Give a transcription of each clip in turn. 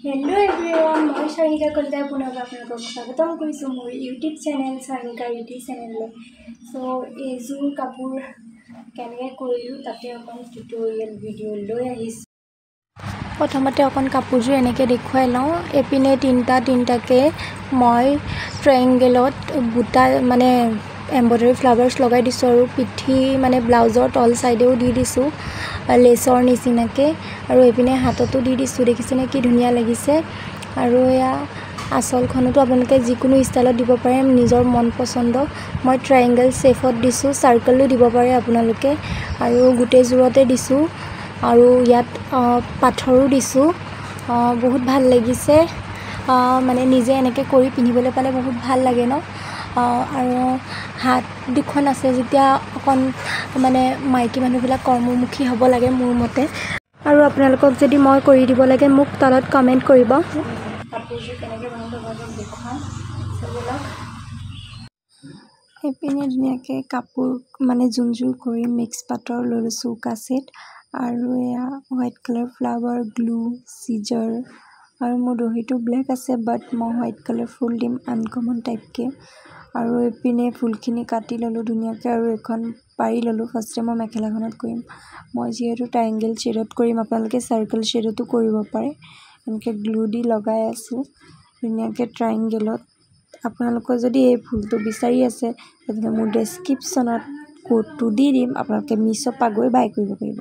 Hello everyone, মই সানিকা কলিতাই পুনৰ আপোনালোকক স্বাগতম কৰিছোঁ মোৰ ইউটিউব চেনেল সানিকা ইউটিউব চেনেললৈ। সো এইযোৰ কাপোৰ কেনেকৈ কৰিলোঁ তাতে অকণ টিউটৰিয়েল ভিডিঅ' লৈ আহিছোঁ। প্ৰথমতে অকণ কাপোৰযোৰ এনেকৈ দেখুৱাই লওঁ। এপিনে তিনিটাকৈ মই ট্ৰায়েংগলত বুটা মানে এম্ব্ৰইডাৰী ফ্লাৱাৰ্ছ লগাই দিছোঁ আৰু পিঠি মানে ব্লাউজৰ তল চাইডেও দি দিছোঁ লেচৰ নিচিনাকৈ, আৰু এইপিনে হাততো দি দিছোঁ। দেখিছেনে কি ধুনীয়া লাগিছে। আৰু এয়া আঁচলখনতো আপোনালোকে যিকোনো ষ্টাইলত দিব পাৰে, নিজৰ মন পচন্দ। মই ট্ৰায়েংগল শ্বেপত দিছোঁ, চাৰ্কলো দিব পাৰে আপোনালোকে, আৰু গোটেইযোৰতে দিছোঁ। আৰু ইয়াত পাথৰো দিছোঁ। বহুত ভাল লাগিছে, মানে নিজে এনেকৈ কৰি পিন্ধিবলৈ পালে বহুত ভাল লাগে ন। আৰু হাত দুখন আছে যেতিয়া অকণ মানে মাইকী মানুহবিলাক কৰ্মমুখী হ'ব লাগে মোৰ মতে। আৰু আপোনালোকক যদি মই কৰি দিব লাগে মোক তলত কমেণ্ট কৰিব। কাপোৰযোৰ কেনেকৈ বনাব আপোনালোকক দেখুৱাম চাবলৈ। এইপিনে ধুনীয়াকৈ কাপোৰ মানে যোনযোৰ কৰি মিক্স পাটৰ লৈ লৈছোঁ উকা ছেট, আৰু এয়া white colour flower glue seizure, আৰু মোৰ দহিটো ব্লেক আছে বাট মই হোৱাইট কালাৰ ফুল দিম আনকমন টাইপকৈ। আৰু এইপিনে ফুলখিনি কাটি ল'লোঁ ধুনীয়াকৈ, আৰু এখন পাৰি ল'লোঁ। ফাৰ্ষ্টে মই মেখেলাখনত কৰিম। মই যিহেতু ট্ৰায়েংগল শ্বেডত কৰিম, আপোনালোকে চাৰ্কল শ্বেডতো কৰিব পাৰে। এনেকৈ গ্লু দি লগাই আছোঁ ধুনীয়াকৈ ট্ৰায়েংগলত। আপোনালোকৰ যদি এই ফুলটো বিচাৰি আছে তেতিয়াহ'লে মোৰ ডেছক্ৰিপশ্যনত কোডটো দি দিম, আপোনালোকে মিছ'ৰ পৰা গৈ বাই কৰিব পাৰিব।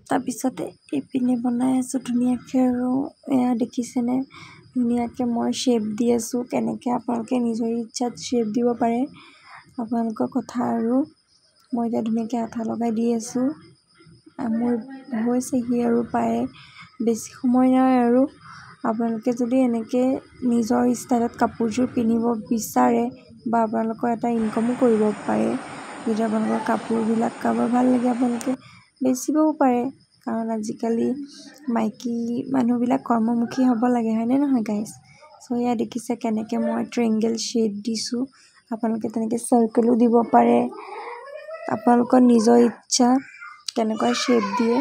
তাৰপিছতে এইপিনে বনাই আছোঁ ধুনীয়াকৈ, আৰু এয়া দেখিছেনে ধুনীয়াকৈ মই শ্বেপ দি আছোঁ। কেনেকৈ আপোনালোকে নিজৰ ইচ্ছাত শ্বেপ দিব পাৰে, আপোনালোকৰ কথা। আৰু মই এতিয়া ধুনীয়াকৈ আঠা লগাই দি আছোঁ। মোৰ হৈছেহি আৰু প্ৰায় বেছি সময় নাই। আৰু আপোনালোকে যদি এনেকৈ নিজৰ ষ্টাইলত কাপোৰযোৰ পিন্ধিব বিচাৰে বা আপোনালোকৰ এটা ইনকামো কৰিব পাৰে, যদি আপোনালোকৰ কাপোৰবিলাক কাৰোবাৰ ভাল লাগে আপোনালোকে বেচিবও পাৰে, কাৰণ আজিকালি মাইকী মানুহবিলাক কৰ্মমুখী হ'ব লাগে, হয়নে নহয় গাইজ। চ' এয়া দেখিছে কেনেকৈ মই ট্ৰায়েংগল শ্বেড দিছোঁ। আপোনালোকে তেনেকৈ চাৰ্কলো দিব পাৰে, আপোনালোকৰ নিজৰ ইচ্ছা কেনেকুৱা শ্বেপ দিয়ে।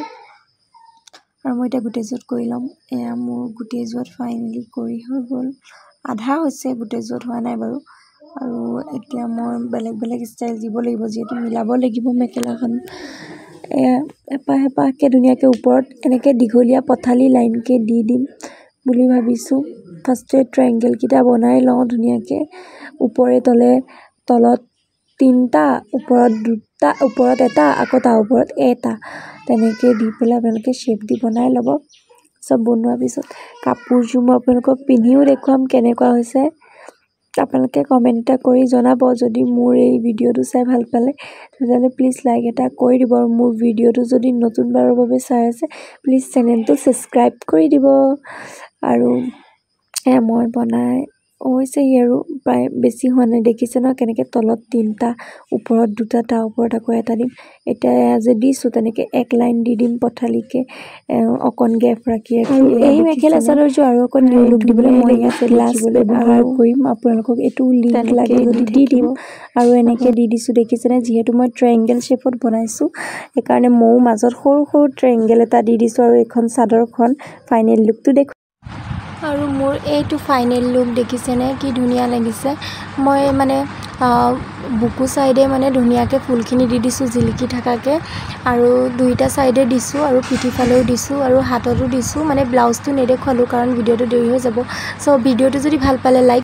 আৰু মই এতিয়া গোটেইযোৰত কৰি ল'ম। এয়া মোৰ গোটেইযোৰত ফাইনেলি কৰি হৈ গ'ল, আধা হৈছে, গোটেইযোৰত হোৱা নাই বাৰু। আৰু এতিয়া মই বেলেগ বেলেগ ষ্টাইল দিব লাগিব, যিহেতু মিলাব লাগিব মেখেলাখন। এয়া এপাহ এপাহকৈ ধুনীয়াকৈ ওপৰত এনেকৈ দীঘলীয়া পথালি লাইনকৈ দি দিম বুলি ভাবিছোঁ। ফাৰ্ষ্টে ট্ৰায়েংগলকেইটা বনাই লওঁ ধুনীয়াকৈ, ওপৰে তলে, তলত তিনিটা, ওপৰত দুটা, ওপৰত এটা, আকৌ তাৰ ওপৰত এটা, তেনেকৈ দি পেলাই আপোনালোকে শ্বেপ দি বনাই ল'ব। চব বনোৱাৰ পিছত কাপোৰযোৰ মই আপোনালোকক পিন্ধিও দেখুৱাম কেনেকুৱা হৈছে। আপোনালোকে কমেণ্ট এটা কৰি জনাব। যদি মোৰ এই ভিডিঅ'টো চাই ভাল পালে তেতিয়াহ'লে প্লিজ লাইক এটা কৰি দিব, আৰু মোৰ ভিডিঅ'টো যদি নতুনবাৰৰ বাবে চাই আছে প্লিজ চেনেলটো ছাবস্ক্ৰাইব কৰি দিব। আৰু মই বনাই হৈছেহি, আৰু প্ৰায় বেছি হোৱা নাই। দেখিছে ন কেনেকৈ তলত তিনিটা, ওপৰত দুটা, তাৰ ওপৰত আকৌ এটা দিম। এতিয়া যে দিছোঁ তেনেকৈ এক লাইন দি দিম পথালিকৈ, অকণ গেপ ৰাখি ৰাখি। আৰু এই মেখেলা চাদৰযোৰ আৰু অকণ নিউ লুক দিবলৈ মই ইয়াত গ্লাছ ব্যৱহাৰ কৰিম। আপোনালোকক এইটো লিংক লাগে যদি দি দিম। আৰু এনেকৈ দি দিছোঁ দেখিছেনে, যিহেতু মই ট্ৰায়েংগল শ্বেপত বনাইছোঁ সেইকাৰণে ময়ো মাজত সৰু সৰু ট্ৰায়েংগল এটা দি দিছোঁ। আৰু এইখন চাদৰখন ফাইনেল লুকটো দেখোঁ। আৰু মোৰ এইটো ফাইনেল লুক দেখিছেনে কি ধুনীয়া লাগিছে। মই মানে বুকু চাইডে মানে ধুনীয়াকৈ ফুলখিনি দি দিছোঁ জিলিকি থকাকৈ, আৰু দুইটা চাইডে দিছোঁ, আৰু পিঠিফালেও দিছোঁ, আৰু হাততো দিছোঁ। মানে ব্লাউজটো নেদেখুৱালোঁ কাৰণ ভিডিঅ'টো দেৰি হৈ যাব। চ' ভিডিঅ'টো যদি ভাল পালে লাইক